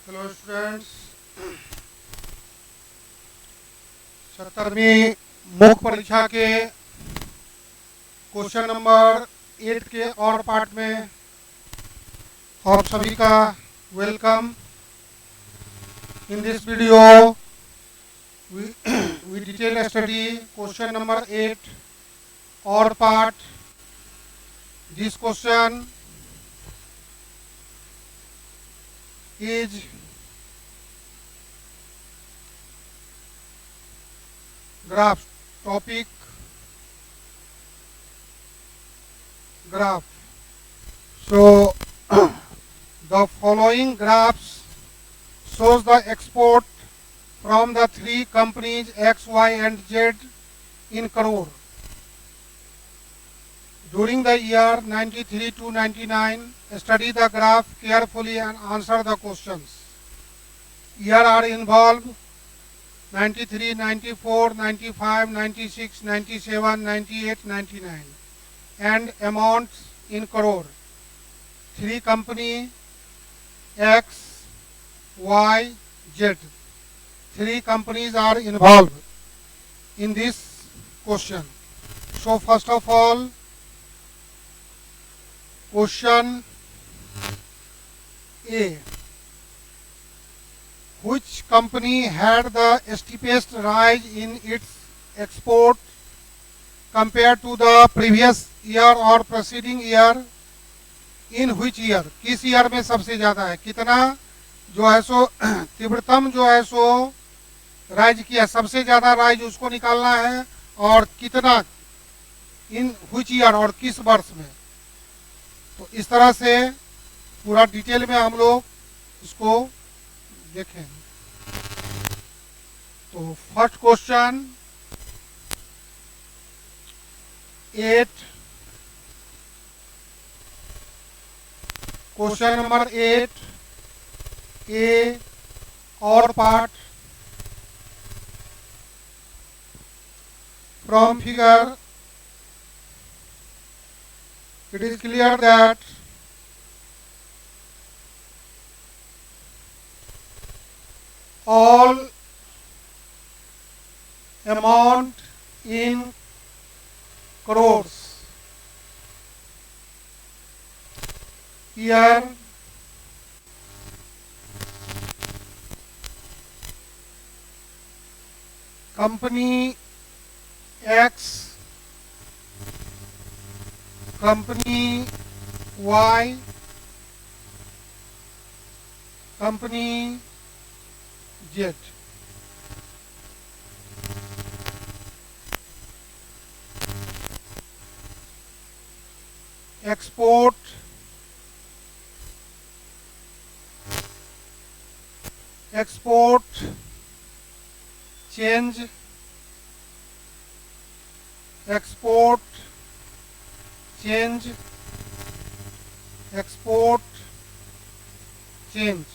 Hello students. 70वीं मुख्य परीक्षा के क्वेश्चन नंबर 8 के और पार्ट में आप सभी का welcome. In this video we detail study question number 8 or part. This question is graph topic, graph. So the following graphs shows the export from the three companies X, Y and Z in crore during the year 93 to 99. Study the graph carefully and answer the questions. Year are involved: 93, 94, 95, 96, 97, 98, 99, and amounts in crore. Three company X, Y, Z. Three companies are involved in this question. So first of all, question A. Which company had the steepest rise in its export compared to the previous year or preceding year? In which year? किस year में सबसे ज्यादा है, कितना जो है सो तीव्रतम जो है सो राइज किया, सबसे ज्यादा राइज उसको निकालना है, और कितना इन व्हिच ईयर और किस वर्ष में। तो इस तरह से पूरा डिटेल में हम लोग इसको देखें। तो फर्स्ट क्वेश्चन 8, क्वेश्चन नंबर 8 ए और part. From figure it is clear that all amount in crores year company X, company Y, company Z. Export change, export change, export change.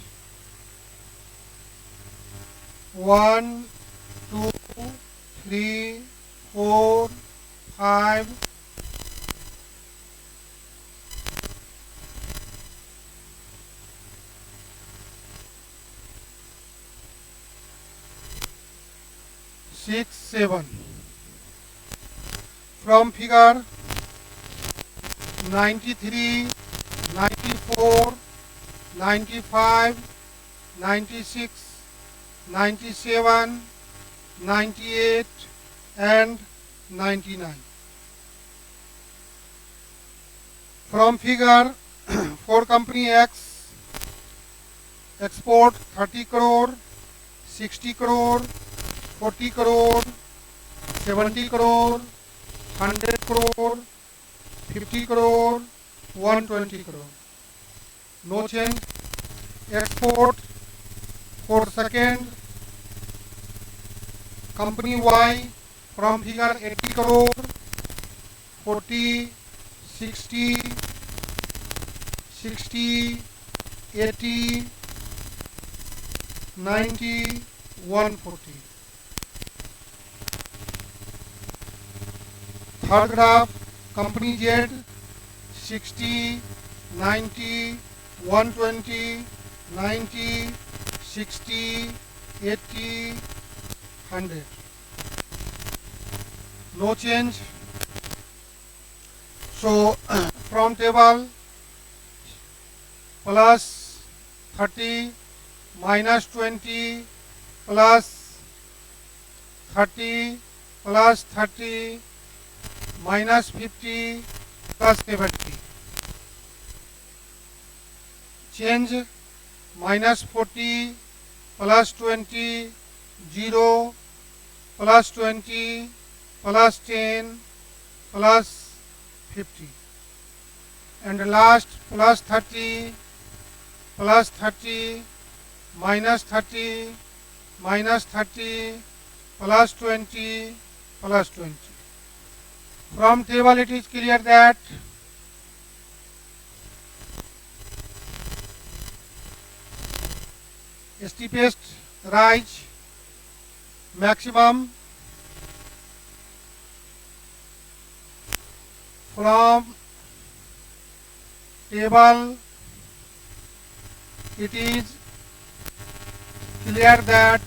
1, 2, 3, 4, 5, 6, 7. From figure 93, 94, 95, 96, 97, 98 and 99. From figure for company X, export 30 crore, 60 crore, 40 crore, 70 crore, 100 crore, 50 crore, 120 crore. No change. Export for second company Y from figure 80 crore, 40, 60, 60, 80, 90, 140. Third graph company Z 60, 90, 120, 90, 60, 80, 100. No change. So from table plus 30 minus 20 plus 30 plus 30 minus 50 plus 70. Change minus 40 plus 20 0 plus 20 plus 10 plus 50, and last plus 30 plus 30 minus 30 minus 30 plus 20 plus 20. From table it is clear that steepest rise maximum from table it is clear that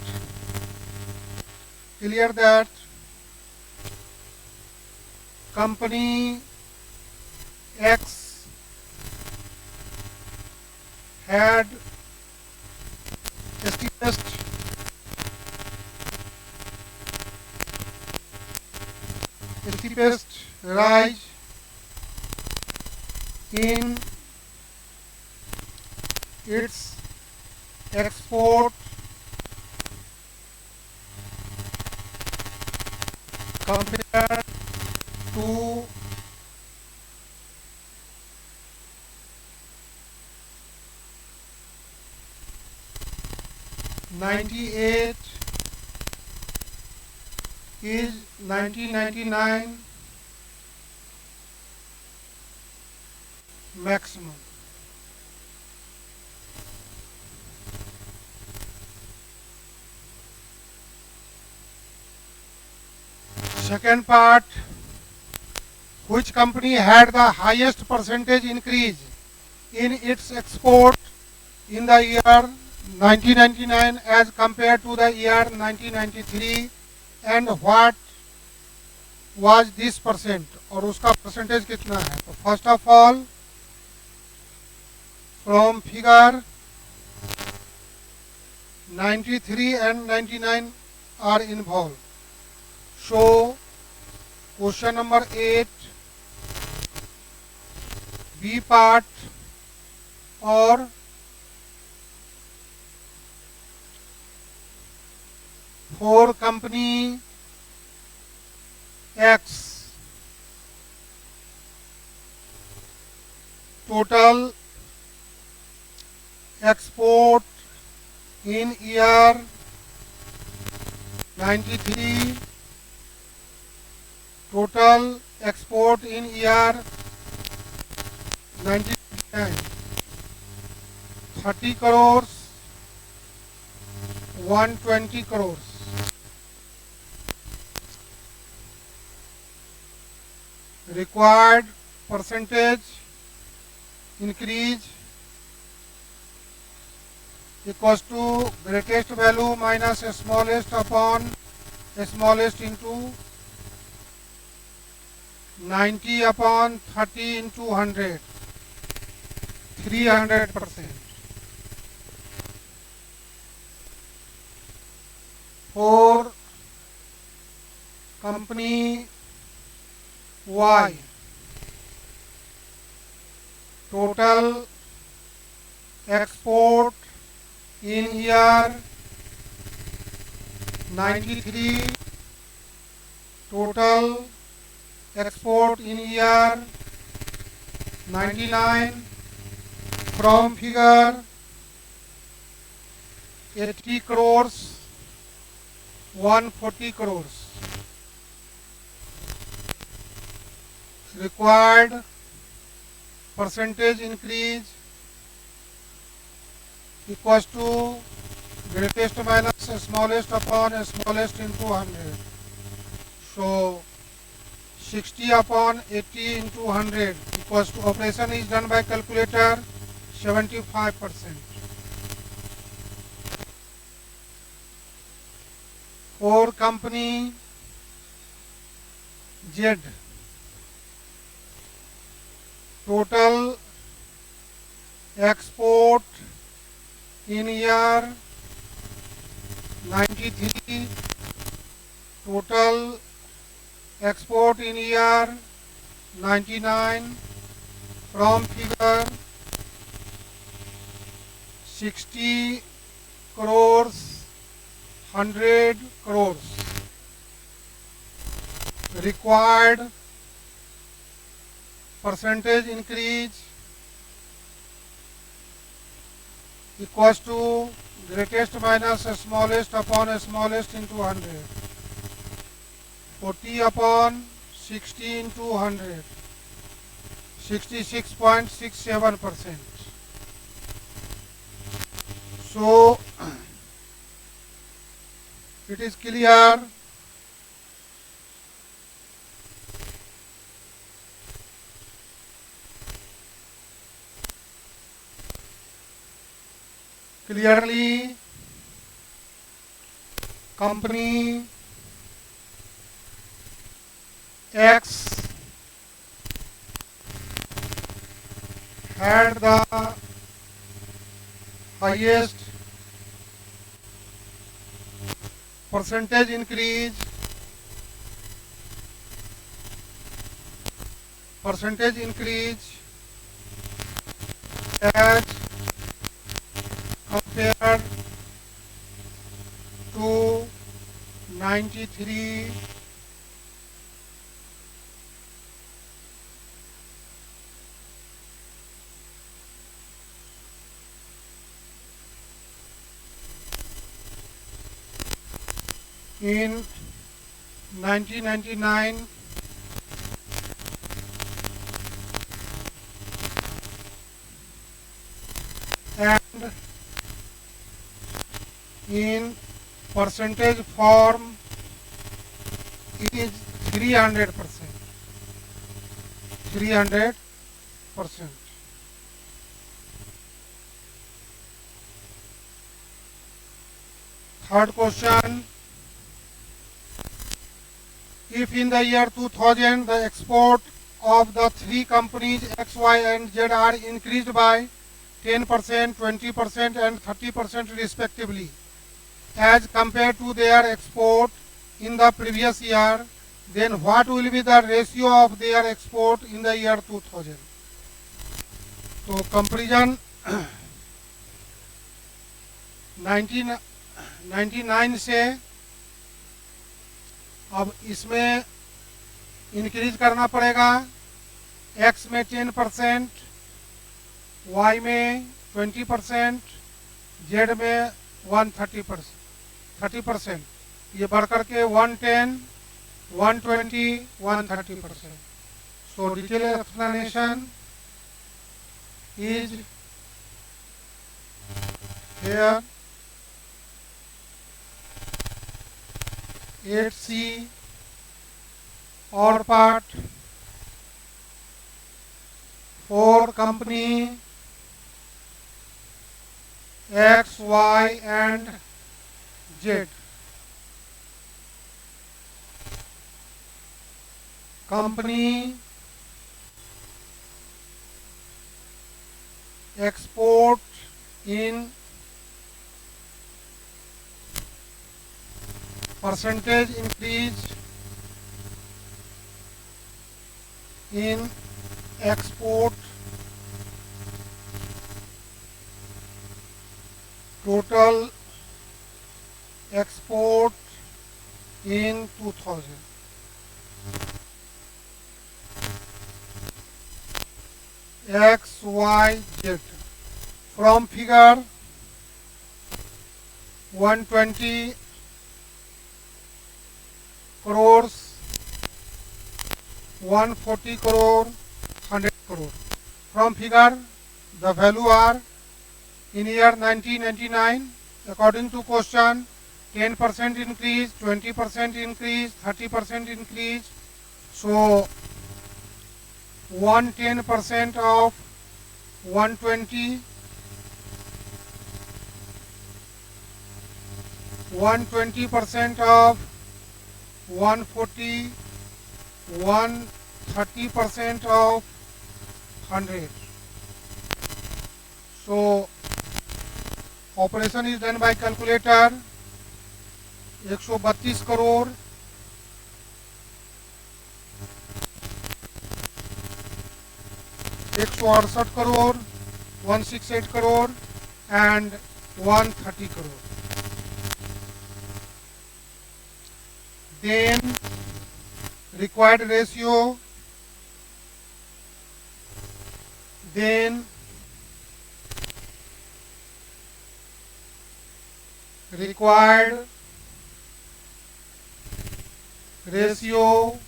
company X had steepest rise in its export compared to '98 is 1999 maximum. Second part, which company had the highest percentage increase in its export in the year 1999 as compared to the year 1993, and what was this percent, और उसका percentage कितना है? तो first of all from figure 93 and 99 are involved. So question number 8 B part, or for company X total export in year 93, total export in year 99, 30 crores, 120 crores. Required percentage increase equals to greatest value minus smallest upon smallest into 90 upon 30 into 100, 300%. For company Y, total export in year 93, total export in year 99, from figure 80 crores, 140 crores. Required percentage increase equals to greatest minus smallest upon smallest into 100. So 60 upon 80 into 100 equals to, operation is done by calculator, 75%. For company Z, total export in year 93, total export in year 99, from figure 60 crores, 100 crores. Required percentage increase equals to greatest minus smallest upon smallest into 100. 40 upon 60 into 100. 66.67%. So it is clear clearly company X had the highest percentage increase as compared to 93 in 1999 and in percentage form is 300%. 300%. Third question. If in the year 2000 the export of the three companies X, Y and Z are increased by 10%, 20% and 30% respectively as compared to their export in the previous year, then what will be the ratio of their export in the year 2000? तो comparison 1999 से अब इसमें increase करना पड़ेगा, x में 10%, Y में 20%, Z में 30%, ये बढ़कर के 110, 120, 130%. So detailed explanation is here. 8C or part for company X, Y and Z. Company export in percentage increase in export, total export in 2000. X, Y, Z. From figure 120 crores, 140 crore, 100 crore. From figure, the value are in year 1999, according to question, 10% increase, 20% increase, 30% increase. So 110% of 120, 120% of 140, 130% of 100. So operation is done by calculator. 132 crore, 168 crore, 168 crore and 130 crore. Then required ratio, then required ratio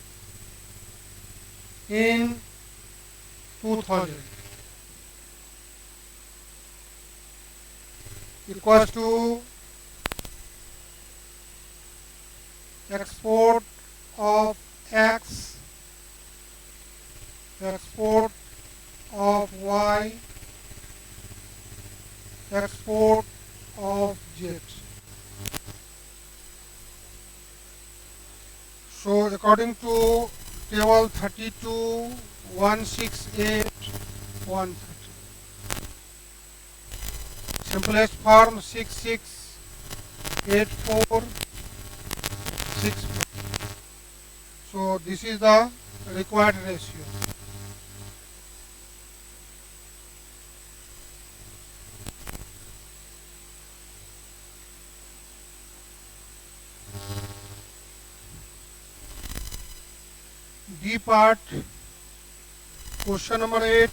in 2000 equals to export of X, export of Y, export of Z. So according to table 32, 168, 130. Simplest form 6684 64. So this is the required ratio. D part, question number 8.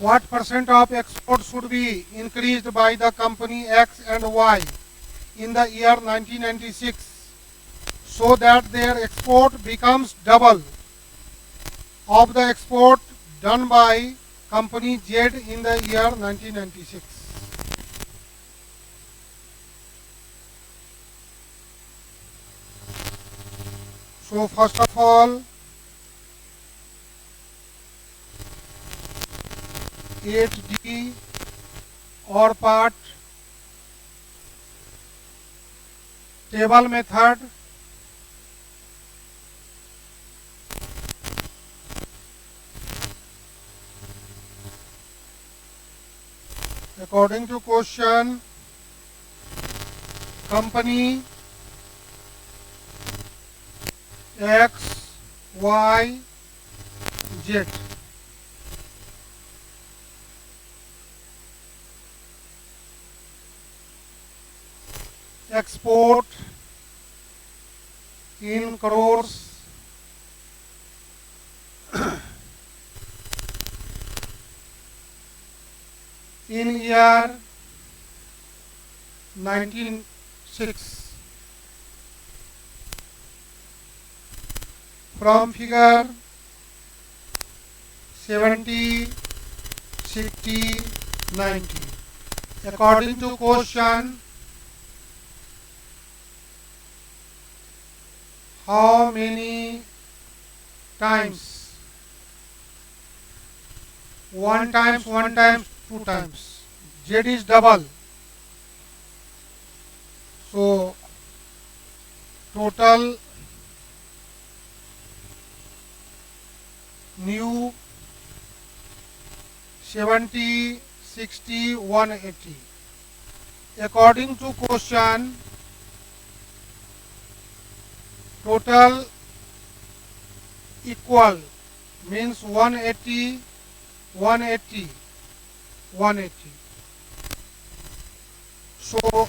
What percent of export should be increased by the company X and Y in the year 1996 so that their export becomes double of the export done by company Z in the year 1996? So first of all, 8D or part, table method, according to question, company X, Y, Z. Export in crores, in year 1996. From figure 70, 60, 90. According to question, how many times? 1 times, 1 times, 2 times. Z is double. So total new 70, 60, 180. According to question, total equal means 180, 180, 180. So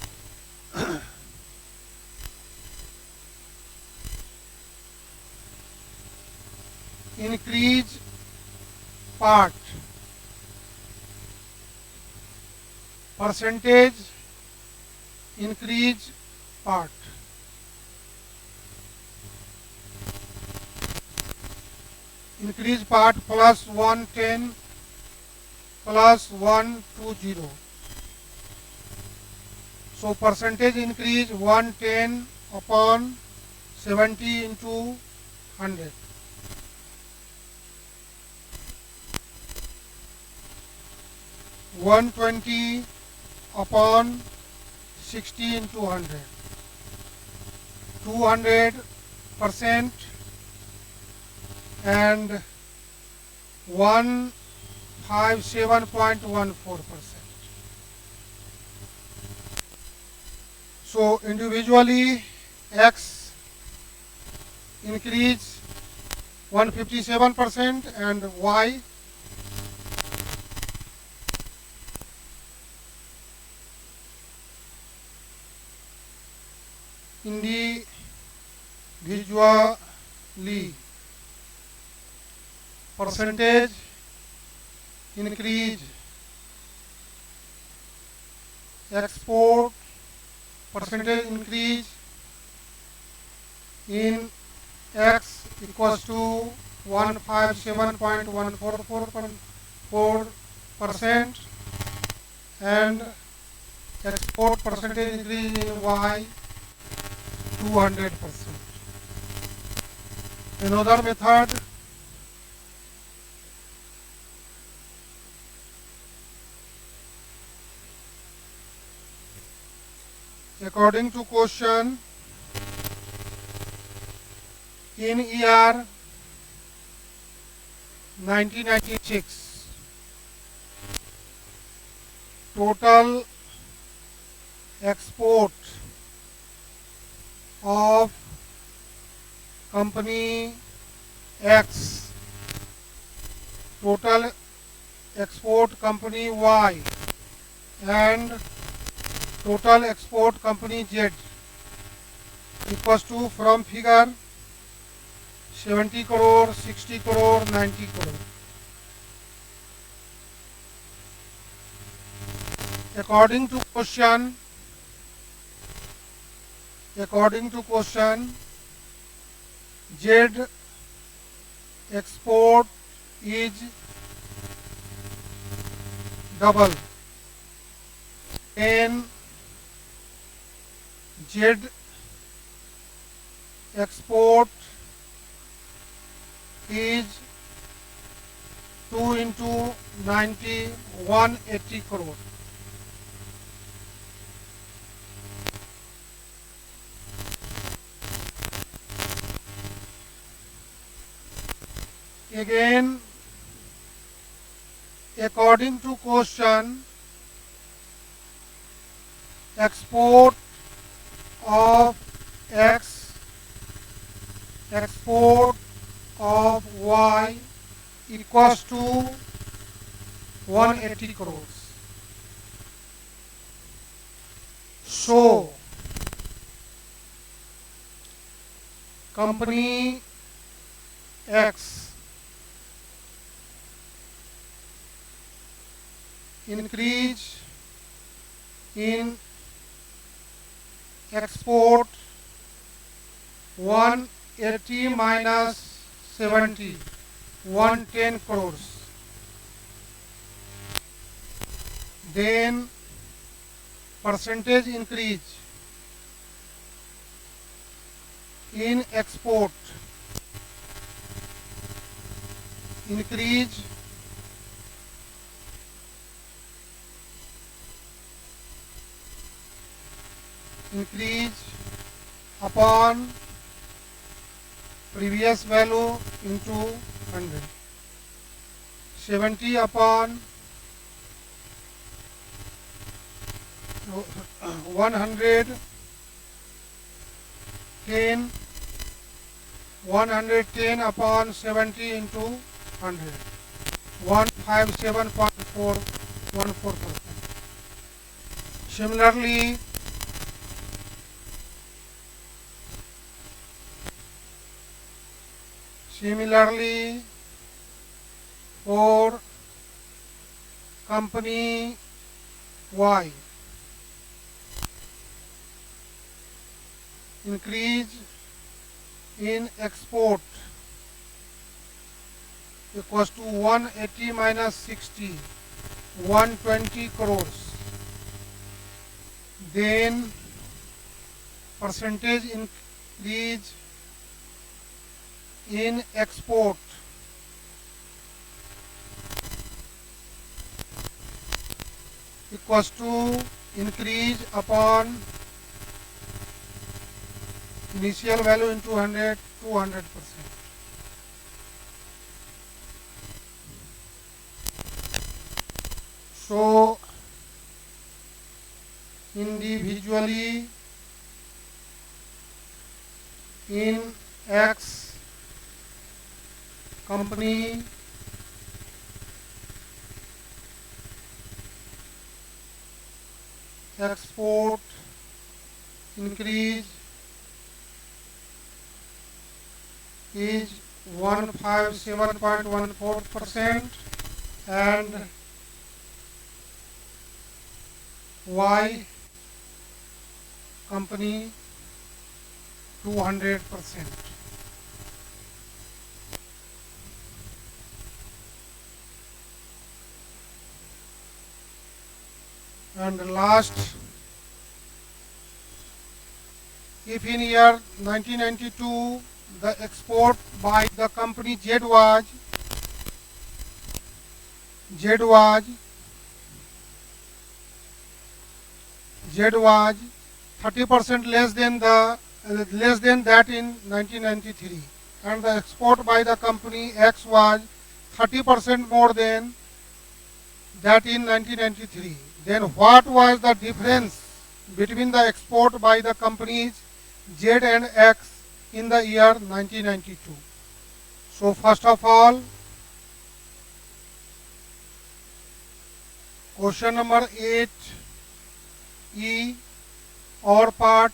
increase part, percentage increase part. Increase part plus 110 plus 120. So percentage increase 110 upon 70 into 100. $120 upon 60 into 100. 200% and 157.14%. So individually X increase 157% and Y individually percentage increase, export percentage increase in X equals to 157.144% and export percentage increase in Y 200%. Another method, according to question, in year 1996, total export of company X, total export company Y and total export company Z equals to, from figure, 70 crore, 60 crore, 90 crore. According to question, Z export is double, and Z export is 2 into 90, 180 crore. Again, according to question, export of X, export of Y equals to 180 crores. So, company X increase in export 180 minus 70, 110 crores. Then percentage increase in export increase upon previous value into 100. 70 upon 100, 110 upon 70 into 100, 157.414%. Similarly, for company Y, increase in export equals to 180 minus 60, 120 crores. Then percentage increase in export equals to increase upon initial value into 100, 200%. So individually in X company export increase is 157.14% and Y company 200%. And last, if in year 1992 the export by the company Z was 30% less than that in 1993, and the export by the company X was 30% more than that in 1993. Then what was the difference between the export by the companies Z and X in the year 1992? So first of all, question number 8E, or part,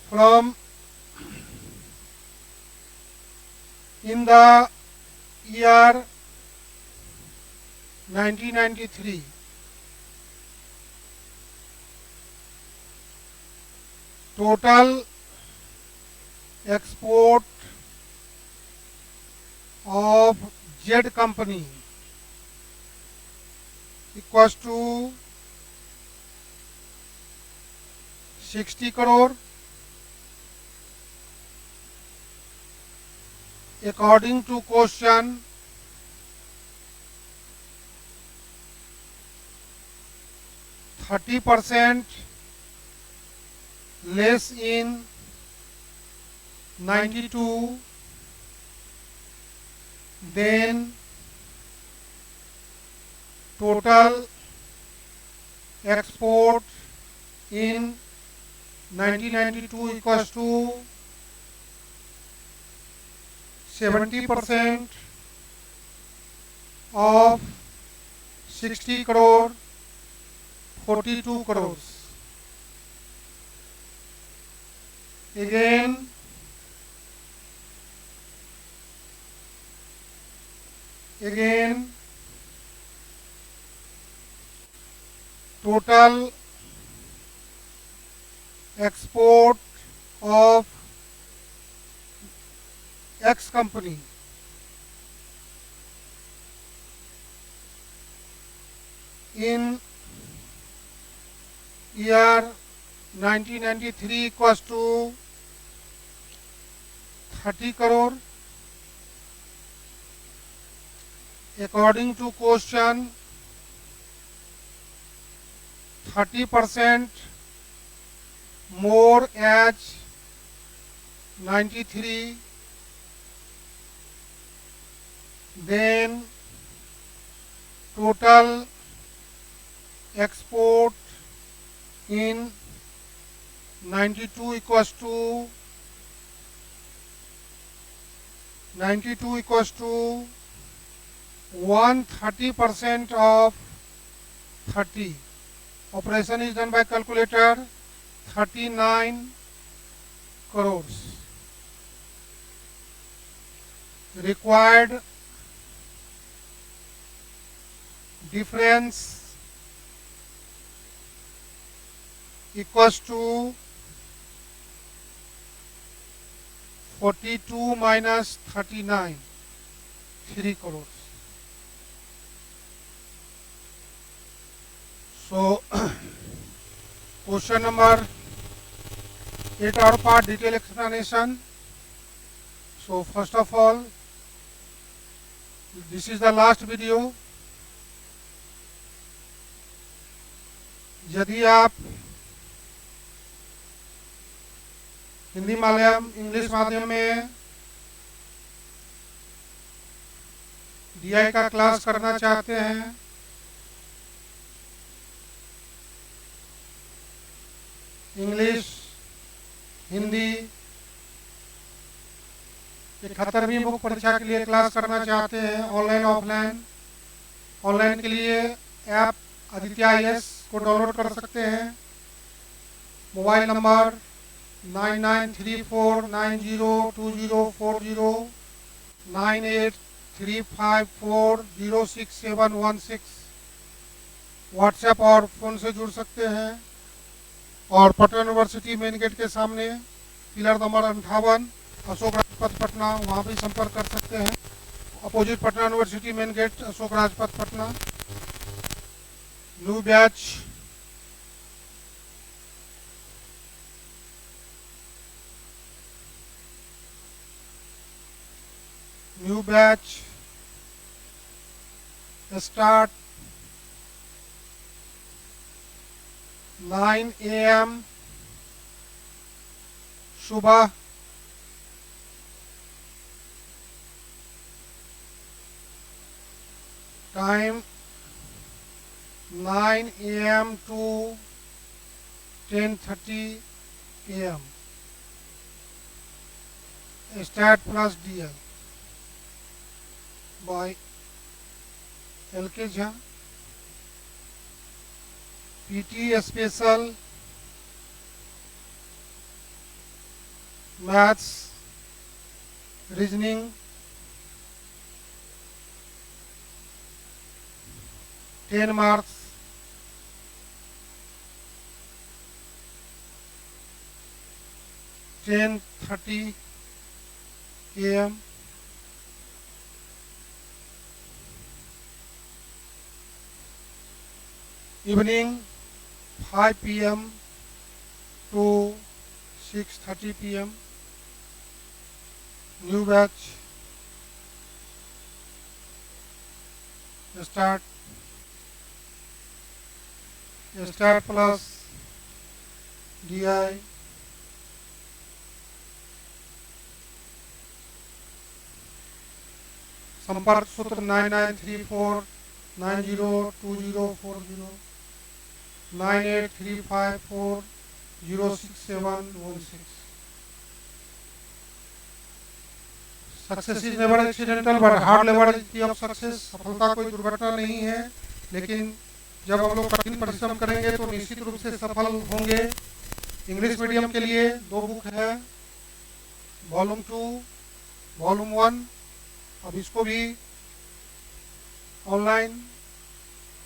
from in the year 1993, total export of Z company equals to 60 crore. According to question, %30 less in 92 then total export in 1992 equals to 70% of 60 crore, 42 crores. Again, total export of X company in year 1993 equals to 30 crore. According to question, 30% more as 93, then total export in 92 equals to 130% of 30. Operation is done by calculator, 39 crores. Required difference equals to 42 minus 39, 3 crores. So question number 8 or part, detailed explanation. So first of all, this is the last video. यदि आप Hindi Malayalam English माध्यम में DI का class करना चाहते हैं English Hindi 71वीं मुख्य परीक्षा के लिए क्लास करना चाहते हैं ऑनलाइन ऑफलाइन, ऑनलाइन के लिए ऐप आदित्य IAS को डाउनलोड कर सकते हैं। मोबाइल नंबर 9934902040 9835406716 व्हाट्सएप और फ़ोन से जुड़ सकते हैं। और पटना यूनिवर्सिटी मेन गेट के सामने पिलर नंबर 58 अशोक राजपथ पटना, वहाँ भी संपर्क कर सकते हैं। Opposite Patna university main gate Ashok Rajpath Patna. New batch start 9 AM सुबह time 9 AM to 10:30 AM। Start plus DL by LK Jha। PT special maths reasoning 10 marks. Ten 30 AM। Evening 5 PM to 6:30 PM। New batch start plus DI संपर्क सूत्र 9934902040 9835406716। Success is never accidental but hard labour is की of success. सफलता कोई दुर्घटना नहीं है, लेकिन जब हम लोग कठिन परिश्रम करेंगे तो निश्चित रूप से सफल होंगे। इंग्लिश मीडियम के लिए 2 बुक है, वॉल्यूम 2 वॉल्यूम 1। अब इसको भी ऑनलाइन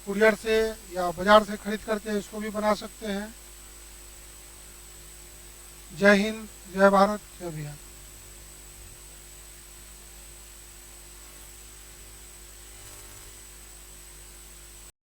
कुरियर से या बाजार से खरीद करके इसको भी बना सकते हैं। जय हिंद, जय भारत, जय बिहार।